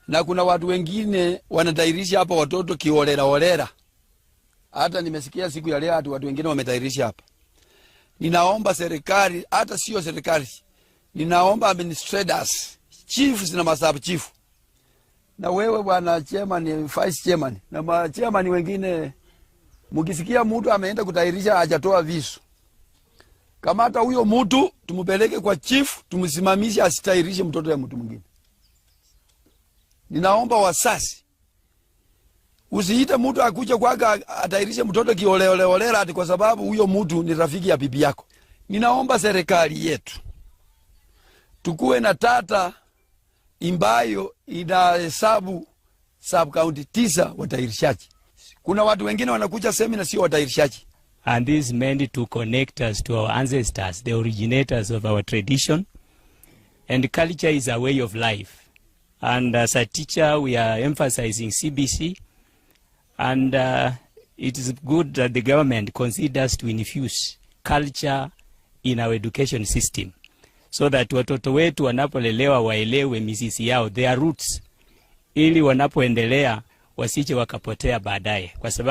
Na kuna watu wengine wanatairisha hapa watoto kiolera. Hata nimesikia siku ya leo watu wengine wametairisha hapa. Ninaomba serikali, hata sio serikali, ninaomba administrators, chiefs na masub chief, na wewe bwana chairman, vice chairman na ma chairman wengine, mkisikia mtu ameenda kutairisha hajatoa visu, kama hata huyo mtu tumupeleke kwa chief, tumsimamishe asitairishe mtoto ya mtu mwingine. Ninaomba wasasi, usiite mtu akuja kwaka atairishe mtoto kiolera ati kwa sababu huyo mtu ni rafiki ya bibi yako. Ninaomba serikali yetu tukue na tata imbayo inahesabu sub county 9 watairishaji. Kuna watu wengine wanakuja semina sio watairishaji. And this meant to connect us to our ancestors, the originators of our tradition. And culture is a way of life. And as a teacher, we are emphasizing CBC. And it is good that the government considers to infuse culture in our education system, so that watoto wetu wanapolelewa waelewe mizizi yao, their roots, ili wanapoendelea wasije wakapotea baadaye, kwa sababu